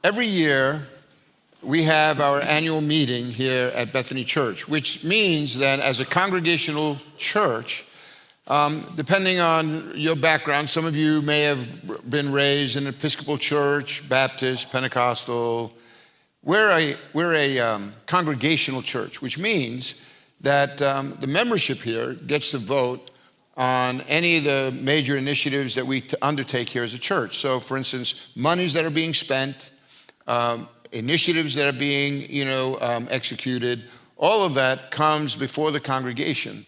Every year, we have our annual meeting here at Bethany Church, which means that as a congregational church, depending on your background, some of you may have been raised in an Episcopal church, Baptist, Pentecostal. We're a congregational church, which means that the membership here gets to vote on any of the major initiatives that we undertake here as a church. So, for instance, monies that are being spent, initiatives that are being, executed, all of that comes before the congregation.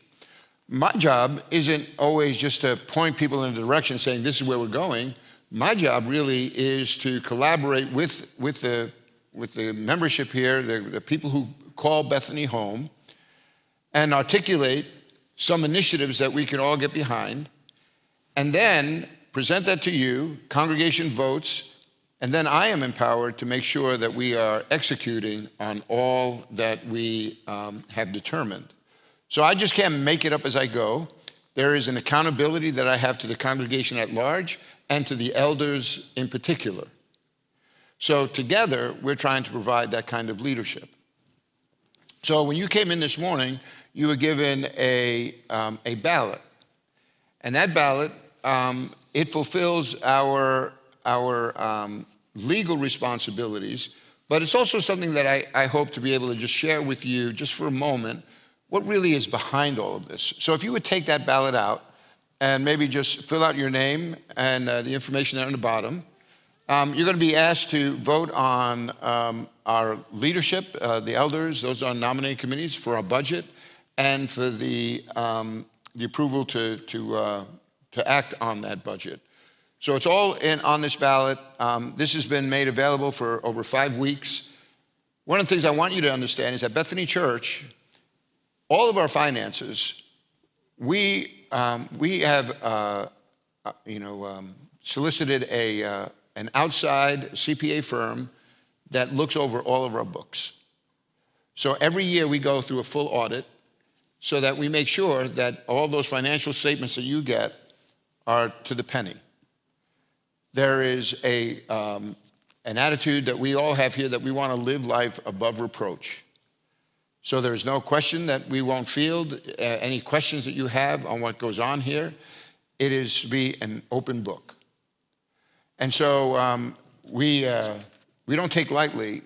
My job isn't always just to point people in a direction saying this is where we're going. My job really is to collaborate with the membership here, the people who call Bethany home, and articulate some initiatives that we can all get behind, and then present that to you, congregation votes, and then I am empowered to make sure that we are executing on all that we have determined. So I just can't make it up as I go. There is an accountability that I have to the congregation at large and to the elders in particular. So together, we're trying to provide that kind of leadership. So when you came in this morning, you were given a ballot. And that ballot, it fulfills our legal responsibilities, but it's also something that I hope to be able to just share with you just for a moment what really is behind all of this. So if you would take that ballot out and maybe just fill out your name and the information there on the bottom, you're going to be asked to vote on our leadership, the elders, those on nominating committees, for our budget, and for the approval to act on that budget. So it's all on this ballot. This has been made available for over 5 weeks. One of the things I want you to understand is at Bethany Church, all of our finances, we have solicited an outside CPA firm that looks over all of our books. So every year we go through a full audit so that we make sure that all those financial statements that you get are to the penny. There is an attitude that we all have here that we want to live life above reproach. So there's no question that we won't field any questions that you have on what goes on here. It is to be an open book. And so we don't take lightly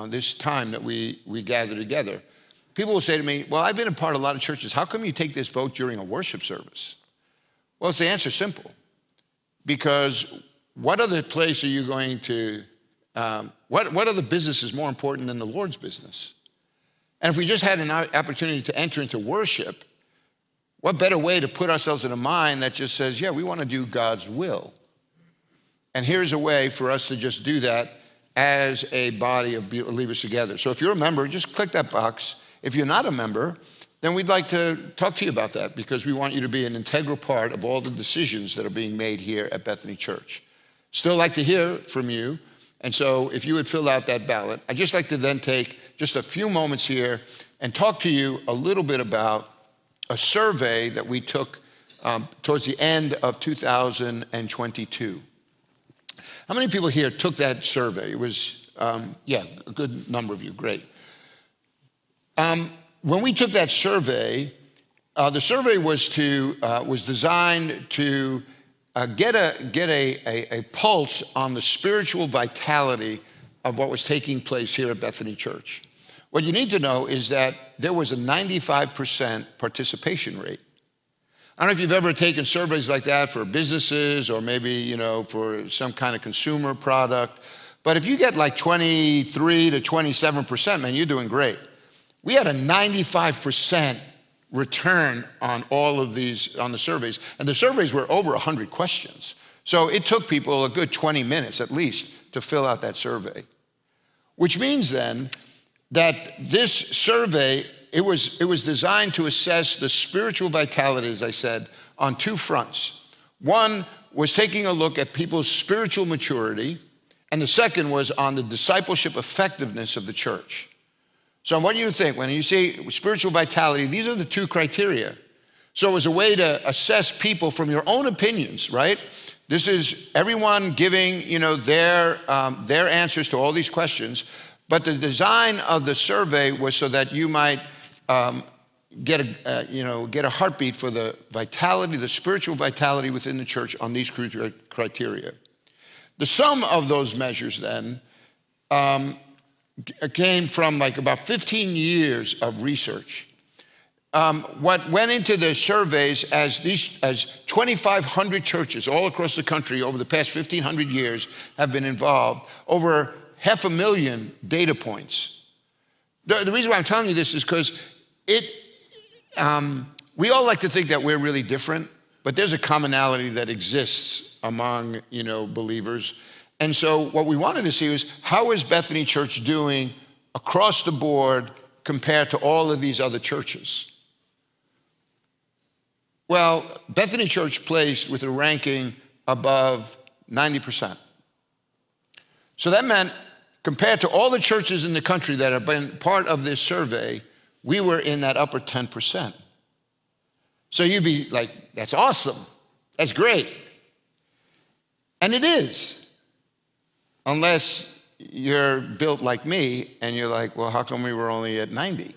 this time that we gather together. People will say to me, well, I've been a part of a lot of churches. How come you take this vote during a worship service? Well, the answer's simple. Because what other place are you going to, what other business is more important than the Lord's business? And if we just had an opportunity to enter into worship, what better way to put ourselves in a mind that just says, yeah, we want to do God's will. And here's a way for us to just do that as a body of believers together. So if you're a member, just click that box. If you're not a member, then we'd like to talk to you about that because we want you to be an integral part of all the decisions that are being made here at Bethany Church. Still like to hear from you. And so if you would fill out that ballot, I'd just like to then take just a few moments here and talk to you a little bit about a survey that we took towards the end of 2022. How many people here took that survey? It was, a good number of you, great. When we took that survey, the survey was designed to get a pulse on the spiritual vitality of what was taking place here at Bethany Church. What you need to know is that there was a 95% participation rate. I don't know if you've ever taken surveys like that for businesses or maybe, for some kind of consumer product. But if you get like 23 to 27%, man, you're doing great. We had a 95% return on all of these, on the surveys. And the surveys were over 100 questions. So it took people a good 20 minutes at least to fill out that survey. Which means then that this survey, it was designed to assess the spiritual vitality, as I said, on two fronts. One was taking a look at people's spiritual maturity, and the second was on the discipleship effectiveness of the church. So what do you think? When you say spiritual vitality, these are the two criteria. So it was a way to assess people from your own opinions, right? This is everyone giving, their answers to all these questions. But the design of the survey was so that you might get a heartbeat for the vitality, the spiritual vitality within the church on these criteria. The sum of those measures then came from like about 15 years of research. What went into the surveys as 2,500 churches all across the country over the past 1,500 years have been involved, over 500,000 data points. The reason why I'm telling you this is because we all like to think that we're really different, but there's a commonality that exists among, believers. And so what we wanted to see was, how is Bethany Church doing across the board compared to all of these other churches? Well, Bethany Church placed with a ranking above 90%. So that meant, compared to all the churches in the country that have been part of this survey, we were in that upper 10%. So you'd be like, that's awesome. That's great. And it is. Unless you're built like me and you're like, well, how come we were only at 90?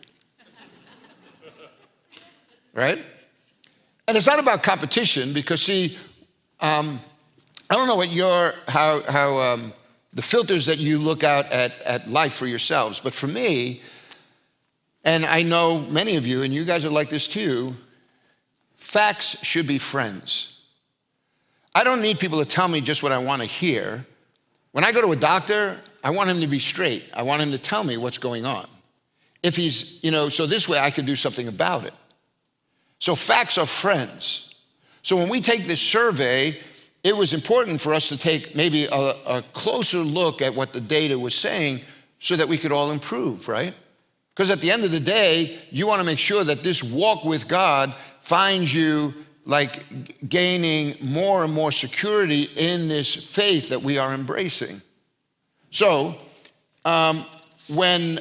Right? And it's not about competition because, see, I don't know what how the filters that you look out at life for yourselves, but for me, and I know many of you, and you guys are like this too, facts should be friends. I don't need people to tell me just what I want to hear. When I go to a doctor, I want him to be straight. I want him to tell me what's going on. If he's, so this way I can do something about it. So facts are friends. So when we take this survey, it was important for us to take maybe a closer look at what the data was saying so that we could all improve, right? Because at the end of the day, you want to make sure that this walk with God finds you like gaining more and more security in this faith that we are embracing. So when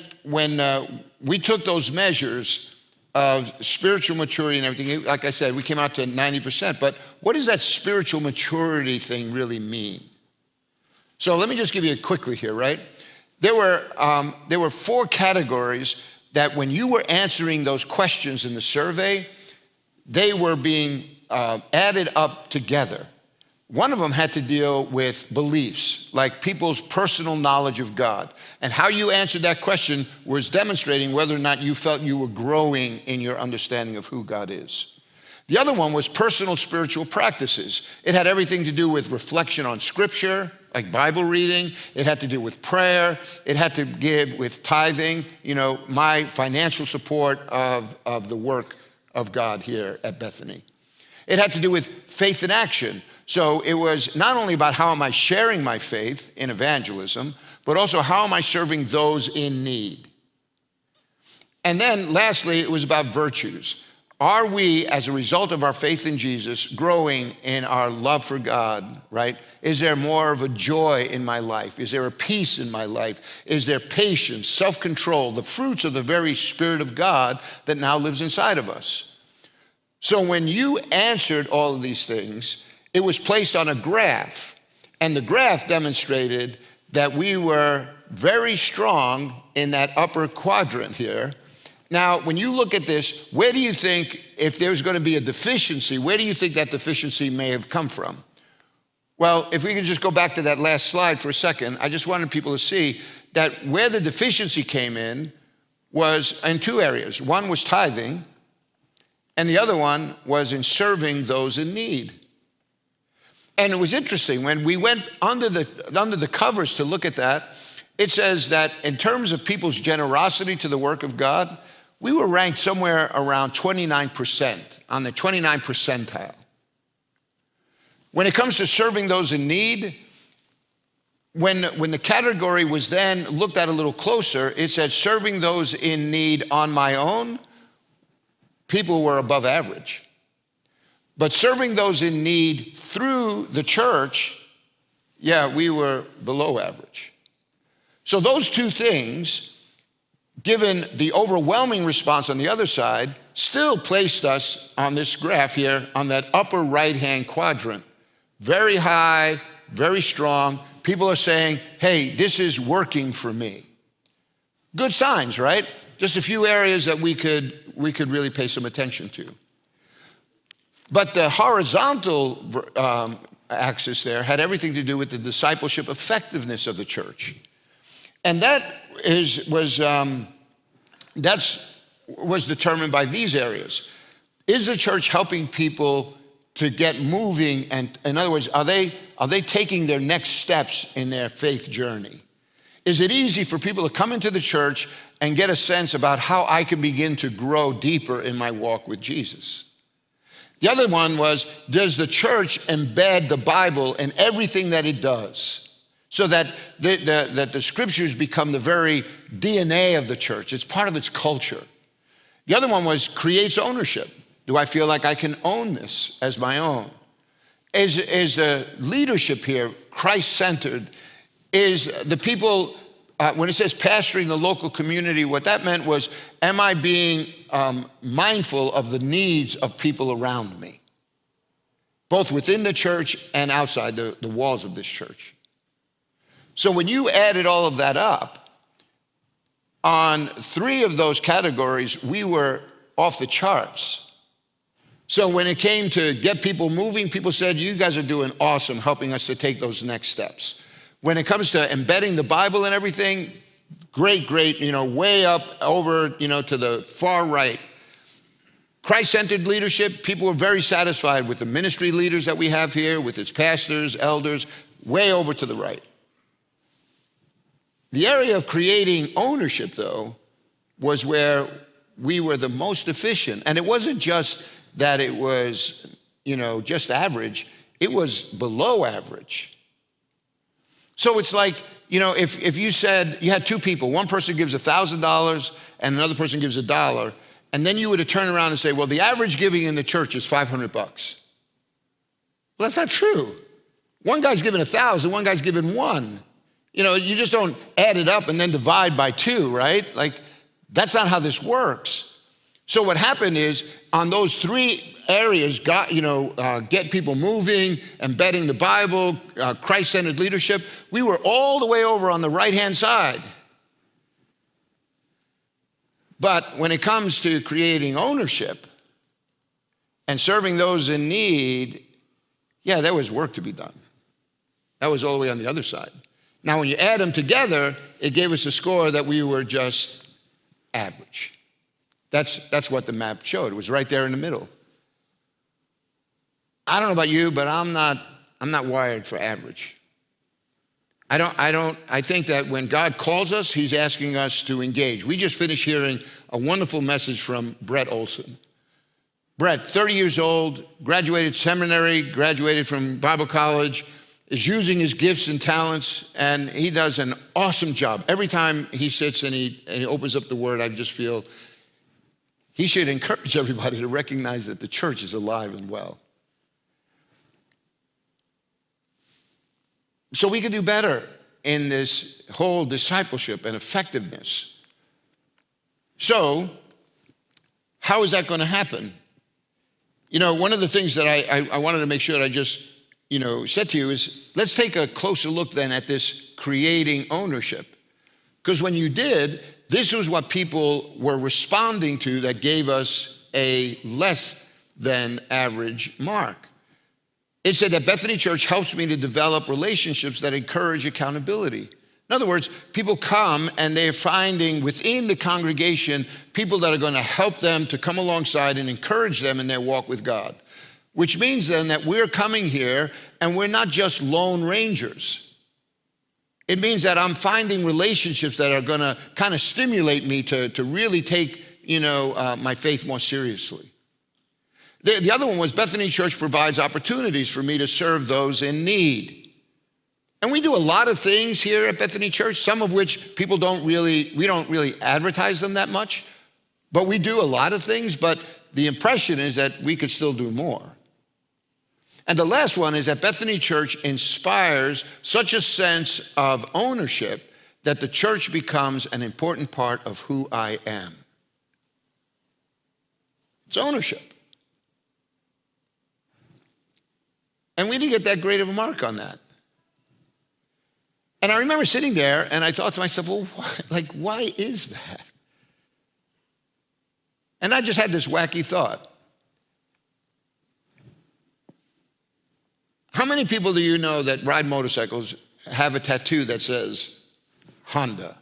we took those measures of spiritual maturity and everything, like I said, we came out to 90%. But what does that spiritual maturity thing really mean? So let me just give you it quickly here, right? There were 4 categories that when you were answering those questions in the survey, they were being added up together. One of them had to deal with beliefs, like people's personal knowledge of God. And how you answered that question was demonstrating whether or not you felt you were growing in your understanding of who God is. The other one was personal spiritual practices. It had everything to do with reflection on scripture, like Bible reading. It had to do with prayer. It had to give with tithing, my financial support of the work of God here at Bethany. It had to do with faith in action. So it was not only about how am I sharing my faith in evangelism, but also how am I serving those in need. And then lastly, it was about virtues. Are we, as a result of our faith in Jesus, growing in our love for God, right? Is there more of a joy in my life? Is there a peace in my life? Is there patience, self-control, the fruits of the very Spirit of God that now lives inside of us? So when you answered all of these things, it was placed on a graph, and the graph demonstrated that we were very strong in that upper quadrant here. Now, when you look at this, where do you think, if there's going to be a deficiency, where do you think that deficiency may have come from? Well, if we could just go back to that last slide for a second, I just wanted people to see that where the deficiency came in was in 2 areas. One was tithing, and the other one was in serving those in need. And it was interesting, when we went under the covers to look at that, it says that in terms of people's generosity to the work of God, we were ranked somewhere around 29%, on the 29th percentile. When it comes to serving those in need, when the category was then looked at a little closer, it said serving those in need on my own, people were above average. But serving those in need through the church, we were below average. So those 2 things, given the overwhelming response on the other side, still placed us on this graph here on that upper right-hand quadrant, very high, very strong. People are saying, hey, this is working for me. Good signs, right? Just a few areas that we could really pay some attention to. But the horizontal axis there had everything to do with the discipleship effectiveness of the church. And that was determined by these areas. Is the church helping people to get moving? And in other words, are they taking their next steps in their faith journey? Is it easy for people to come into the church and get a sense about how I can begin to grow deeper in my walk with Jesus? The other one was, does the church embed the Bible in everything that it does, so that the scriptures become the very DNA of the church? It's part of its culture. The other one was, creates ownership. Do I feel like I can own this as my own? Is the leadership here Christ-centered? Is the people, when it says pastoring the local community, what that meant was, am I being mindful of the needs of people around me, both within the church and outside the walls of this church? So when you added all of that up, on 3 of those categories, we were off the charts. So when it came to get people moving, people said, you guys are doing awesome helping us to take those next steps. When it comes to embedding the Bible and everything, great, way up over, to the far right. Christ-centered leadership, people were very satisfied with the ministry leaders that we have here, with its pastors, elders, way over to the right. The area of creating ownership, though, was where we were the most efficient. And it wasn't just that it was, just average. It was below average. So it's like, if you said you had 2 people, one person gives $1,000 and another person gives $1, and then you were to turn around and say, well, the average giving in the church is $500. Well, that's not true. One guy's giving 1,000, one guy's giving 1. You just don't add it up and then divide by 2, right? Like, that's not how this works. So what happened is, on those 3 areas, get people moving, embedding the Bible, Christ-centered leadership, we were all the way over on the right-hand side. But when it comes to creating ownership and serving those in need, yeah, there was work to be done. That was all the way on the other side. Now, when you add them together, it gave us a score that we were just average. That's what the map showed. It was right there in the middle. I don't know about you, but I'm not wired for average. I think that when God calls us, he's asking us to engage. We just finished hearing a wonderful message from Brett Olson. Brett, 30 years old, graduated seminary, graduated from Bible college, is using his gifts and talents, and he does an awesome job. Every time he sits and he opens up the word, I just feel he should encourage everybody to recognize that the church is alive and well. So we can do better in this whole discipleship and effectiveness. So, how is that going to happen? One of the things that I wanted to make sure that I just, said to you is, let's take a closer look then at this creating ownership. Because when you did, this was what people were responding to that gave us a less than average mark. It said that Bethany Church helps me to develop relationships that encourage accountability. In other words, people come and they're finding within the congregation people that are going to help them to come alongside and encourage them in their walk with God. Which means then that we're coming here and we're not just lone rangers. It means that I'm finding relationships that are going to kind of stimulate me to really take, my faith more seriously. The other one was Bethany Church provides opportunities for me to serve those in need. And we do a lot of things here at Bethany Church, some of which we don't really advertise them that much, but we do a lot of things, but the impression is that we could still do more. And the last one is that Bethany Church inspires such a sense of ownership that the church becomes an important part of who I am. It's ownership. And we didn't get that great of a mark on that. And I remember sitting there and I thought to myself, well, why is that? And I just had this wacky thought. How many people do you know that ride motorcycles have a tattoo that says Honda?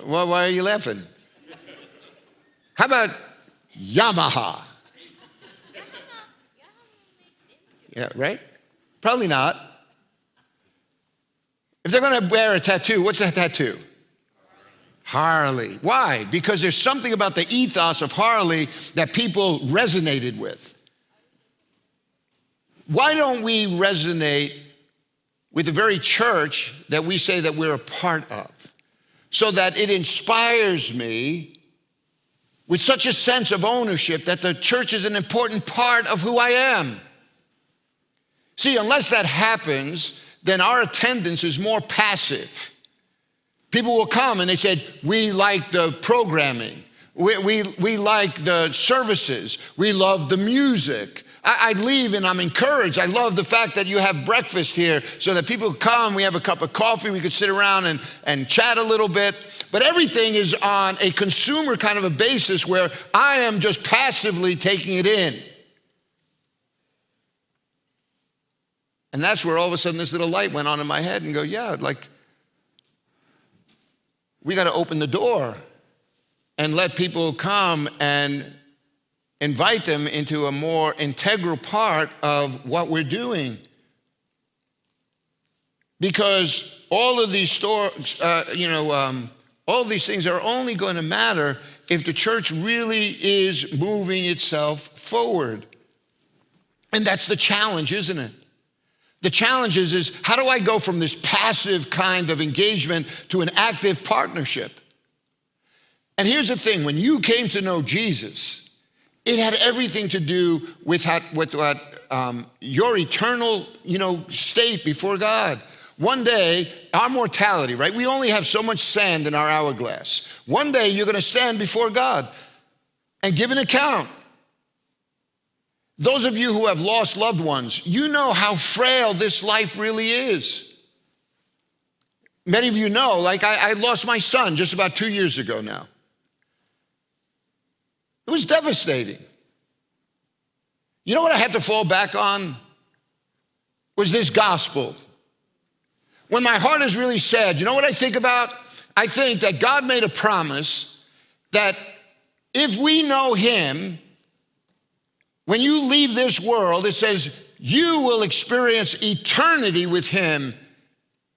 Well, why are you laughing? How about Yamaha? Yeah, right? Probably not. If they're going to wear a tattoo, what's that tattoo? Harley. Why? Because there's something about the ethos of Harley that people resonated with. Why don't we resonate with the very church that we say that we're a part of? So that it inspires me with such a sense of ownership that the church is an important part of who I am. See, unless that happens, then our attendance is more passive. People will come and they said, we like the programming. We like the services. We love the music. I leave and I'm encouraged. I love the fact that you have breakfast here so that people come, we have a cup of coffee, we could sit around and chat a little bit. But everything is on a consumer kind of a basis where I am just passively taking it in. And that's where all of a sudden this little light went on in my head and go, yeah, we got to open the door and let people come and invite them into a more integral part of what we're doing. Because all of these all these things are only going to matter if the church really is moving itself forward. And that's the challenge, isn't it? The challenge is how do I go from this passive kind of engagement to an active partnership? And here's the thing, when you came to know Jesus, it had everything to do with your eternal, state before God. One day, our mortality, right? We only have so much sand in our hourglass. One day, you're going to stand before God and give an account. Those of you who have lost loved ones, you know how frail this life really is. Many of you know, I lost my son just about 2 years ago now. It was devastating. You know what I had to fall back on? Was this gospel. When my heart is really sad, you know what I think about? I think that God made a promise that if we know him, when you leave this world, it says you will experience eternity with him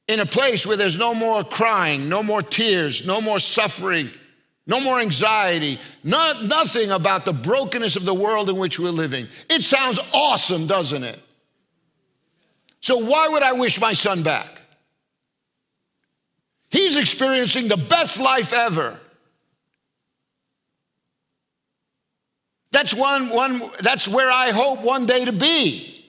in a place where there's no more crying, no more tears, no more suffering, no more anxiety, nothing about the brokenness of the world in which we're living. It sounds awesome, doesn't it? So why would I wish my son back? He's experiencing the best life ever. That's where I hope one day to be.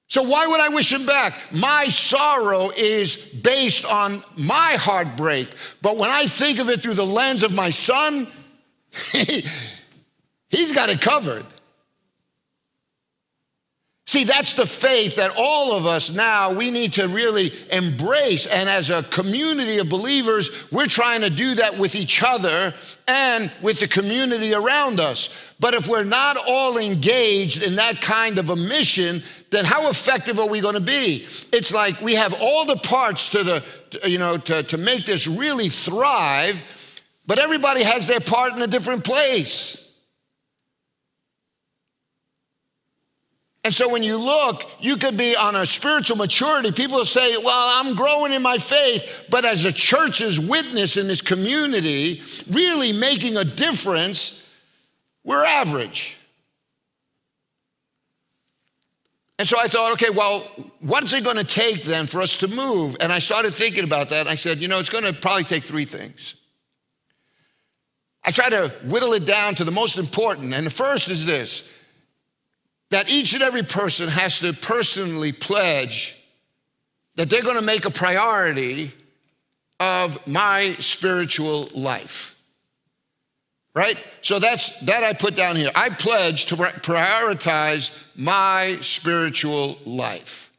So why would I wish him back? My sorrow is based on my heartbreak. But when I think of it through the lens of my son, he's got it covered. See, that's the faith that all of us now, we need to really embrace. And as a community of believers, we're trying to do that with each other and with the community around us. But if we're not all engaged in that kind of a mission, then how effective are we going to be? It's like we have all the parts to make this really thrive, but everybody has their part in a different place. And so when you look, you could be on a spiritual maturity. People say, well, I'm growing in my faith. But as a church's witness in this community, really making a difference, we're average. And so I thought, okay, well, what's it going to take then for us to move? And I started thinking about that. I said, it's going to probably take three things. I try to whittle it down to the most important. And the first is this. That each and every person has to personally pledge that they're going to make a priority of my spiritual life. right? So that I put down here. I pledge to prioritize my spiritual life.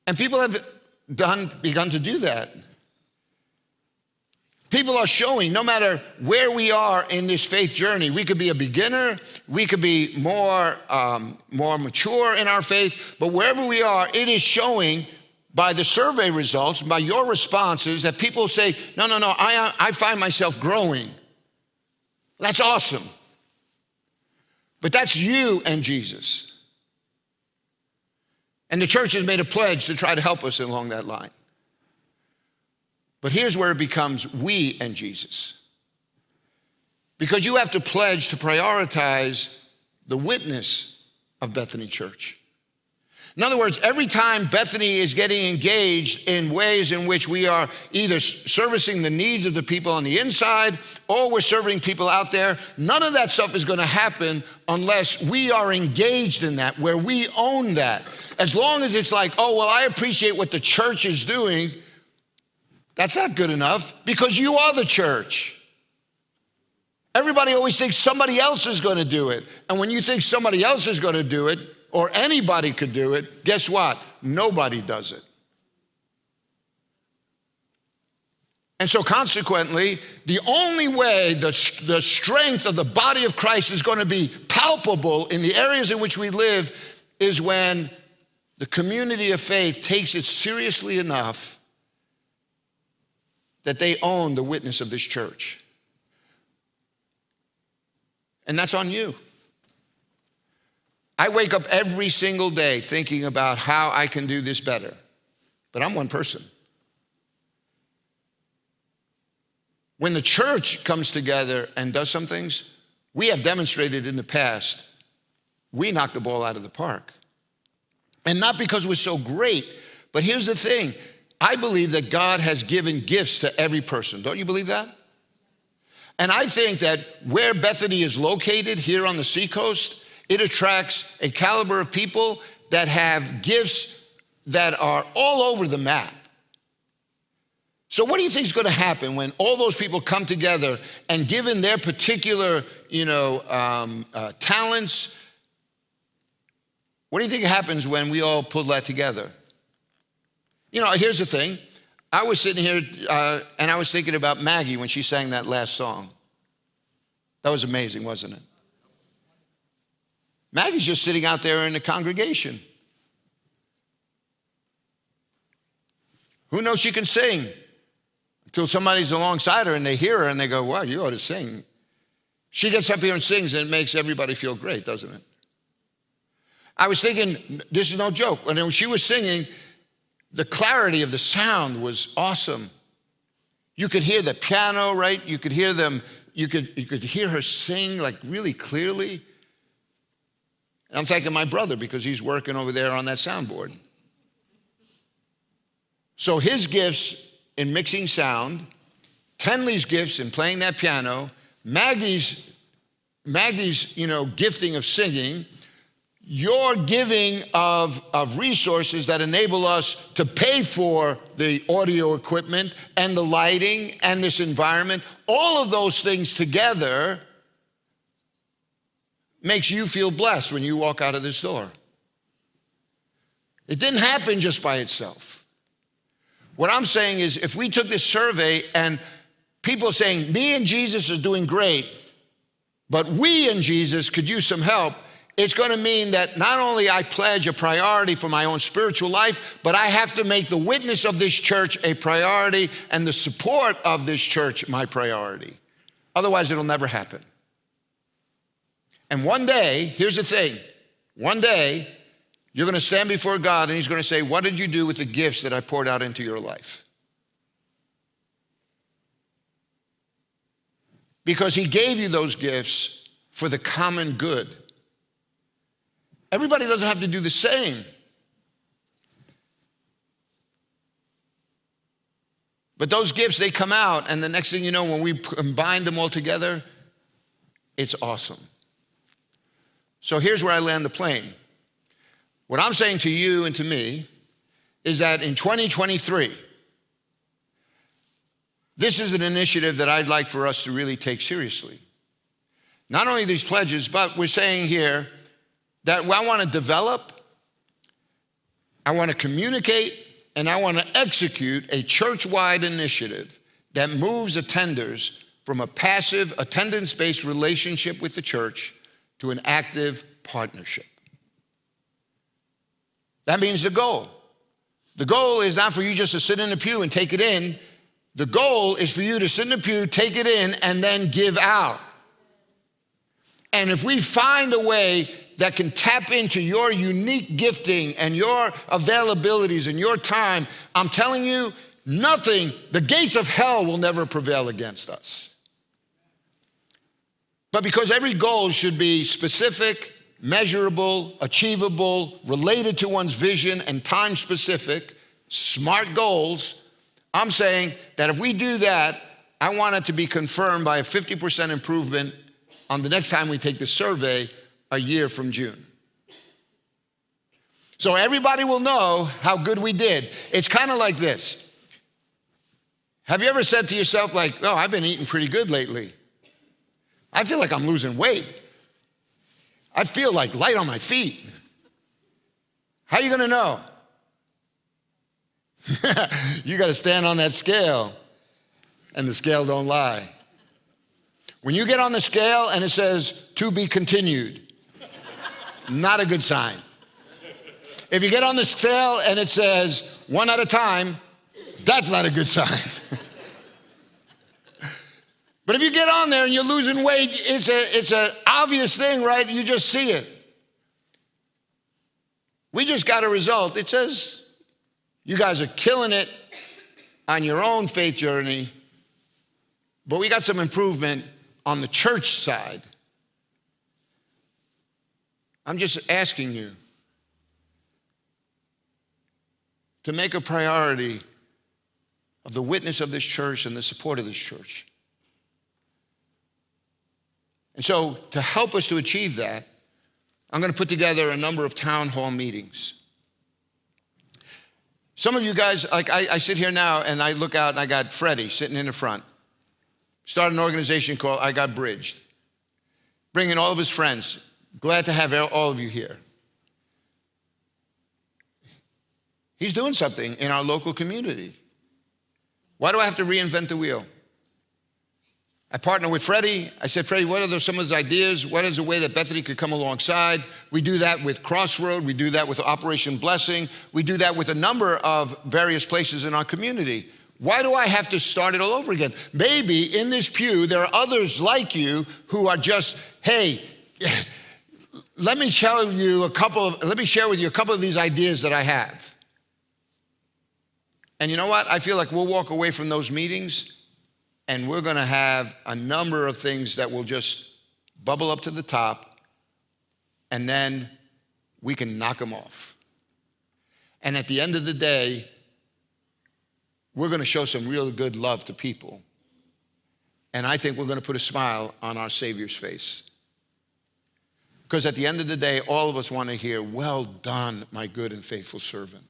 And people have begun to do that. People are showing, no matter where we are in this faith journey, we could be a beginner, we could be more mature in our faith, but wherever we are, it is showing by the survey results, by your responses, that people say, no, I find myself growing. That's awesome. But that's you and Jesus. And the church has made a pledge to try to help us along that line. But here's where it becomes we and Jesus. Because you have to pledge to prioritize the witness of Bethany Church. In other words, every time Bethany is getting engaged in ways in which we are either servicing the needs of the people on the inside or we're serving people out there, none of that stuff is going to happen unless we are engaged in that, where we own that. As long as it's like, oh, well, I appreciate what the church is doing, that's not good enough, because you are the church. Everybody always thinks somebody else is going to do it. And when you think somebody else is going to do it, or anybody could do it, guess what? Nobody does it. And so consequently, the only way the strength of the body of Christ is going to be palpable in the areas in which we live is when the community of faith takes it seriously enough that they own the witness of this church. And that's on you. I wake up every single day thinking about how I can do this better. But I'm one person. When the church comes together and does some things, we have demonstrated in the past, we knock the ball out of the park. And not because we're so great, but here's the thing. I believe that God has given gifts to every person. Don't you believe that? And I think that where Bethany is located here on the seacoast, it attracts a caliber of people that have gifts that are all over the map. So what do you think is going to happen when all those people come together and given their particular, talents? What do you think happens when we all pull that together? Here's the thing. I was sitting here and I was thinking about Maggie when she sang that last song. That was amazing, wasn't it? Maggie's just sitting out there in the congregation. Who knows she can sing? Until somebody's alongside her and they hear her and they go, wow, you ought to sing. She gets up here and sings and it makes everybody feel great, doesn't it? I was thinking, this is no joke, when she was singing, the clarity of the sound was awesome. You could hear the piano, right? You could hear them, you could hear her sing like really clearly. And I'm thanking my brother because he's working over there on that soundboard. So his gifts in mixing sound, Tenley's gifts in playing that piano, Maggie's gifting of singing, your giving of resources that enable us to pay for the audio equipment and the lighting and this environment, all of those things together makes you feel blessed when you walk out of this door. It didn't happen just by itself. What I'm saying is if we took this survey and people saying, me and Jesus are doing great, but we and Jesus could use some help, it's going to mean that not only I pledge a priority for my own spiritual life, but I have to make the witness of this church a priority and the support of this church my priority. Otherwise, it'll never happen. And one day, here's the thing, one day, you're going to stand before God and he's going to say, what did you do with the gifts that I poured out into your life? Because he gave you those gifts for the common good. Everybody doesn't have to do the same. But those gifts, they come out, and the next thing you know, when we combine them all together, it's awesome. So here's where I land the plane. What I'm saying to you and to me is that in 2023, this is an initiative that I'd like for us to really take seriously. Not only these pledges, but we're saying here that I want to develop, I want to communicate, and I want to execute a church-wide initiative that moves attenders from a passive, attendance-based relationship with the church to an active partnership. That means the goal. The goal is not for you just to sit in the pew and take it in. The goal is for you to sit in the pew, take it in, and then give out. And if we find a way that can tap into your unique gifting and your availabilities and your time, I'm telling you, nothing, the gates of hell will never prevail against us. But because every goal should be specific, measurable, achievable, related to one's vision, and time specific, smart goals, I'm saying that if we do that, I want it to be confirmed by a 50% improvement on the next time we take the survey a year from June. So everybody will know how good we did. It's kind of like this. Have you ever said to yourself, like, oh, I've been eating pretty good lately. I feel like I'm losing weight. I feel like light on my feet. How are you going to know? You got to stand on that scale, and the scale don't lie. When you get on the scale and it says, to be continued, not a good sign. If you get on the scale and it says, one at a time, that's not a good sign. But if you get on there and you're losing weight, it's an obvious thing, right? You just see it. We just got a result. It says, you guys are killing it on your own faith journey, but we got some improvement on the church side. I'm just asking you to make a priority of the witness of this church and the support of this church. And so to help us to achieve that, I'm going to put together a number of town hall meetings. Some of you guys, like I sit here now and I look out and I got Freddie sitting in the front. Started an organization called I Got Bridged. Bringing all of his friends. Glad to have all of you here. He's doing something in our local community. Why do I have to reinvent the wheel? I partner with Freddie. I said, Freddie, what are some of his ideas? What is a way that Bethany could come alongside? We do that with Crossroad. We do that with Operation Blessing. We do that with a number of various places in our community. Why do I have to start it all over again? Maybe in this pew, there are others like you who are just, hey, let me share with you a couple of these ideas that I have. And you know what? I feel like we'll walk away from those meetings and we're going to have a number of things that will just bubble up to the top, and then we can knock them off. And at the end of the day, we're going to show some real good love to people. And I think we're going to put a smile on our Savior's face. Because at the end of the day, all of us want to hear, well done, my good and faithful servant.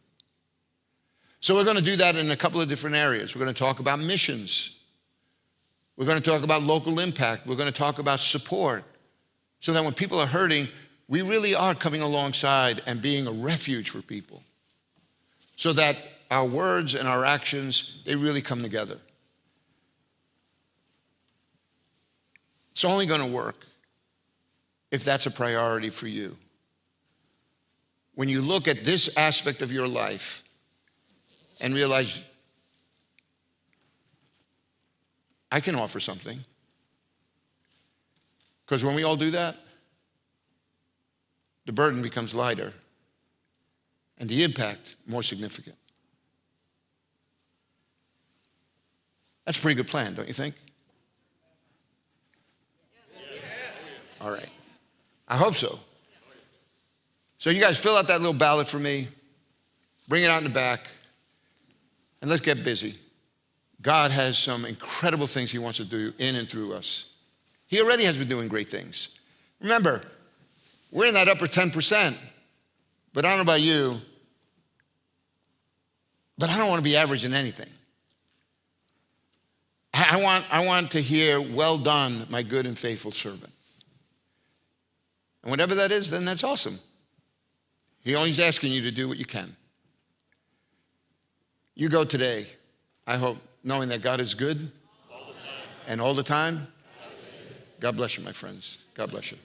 So we're going to do that in a couple of different areas. We're going to talk about missions. We're going to talk about local impact. We're going to talk about support. So that when people are hurting, we really are coming alongside and being a refuge for people. So that our words and our actions, they really come together. It's only going to work if that's a priority for you. When you look at this aspect of your life and realize, I can offer something. Because when we all do that, the burden becomes lighter and the impact more significant. That's a pretty good plan, don't you think? All right. I hope so. So you guys fill out that little ballot for me. Bring it out in the back. And let's get busy. God has some incredible things he wants to do in and through us. He already has been doing great things. Remember, we're in that upper 10%. But I don't know about you, but I don't want to be average in anything. I want to hear, well done, my good and faithful servant. And whatever that is, then that's awesome. He's asking you to do what you can. You go today, I hope, knowing that God is good and all the time. God bless you, my friends. God bless you.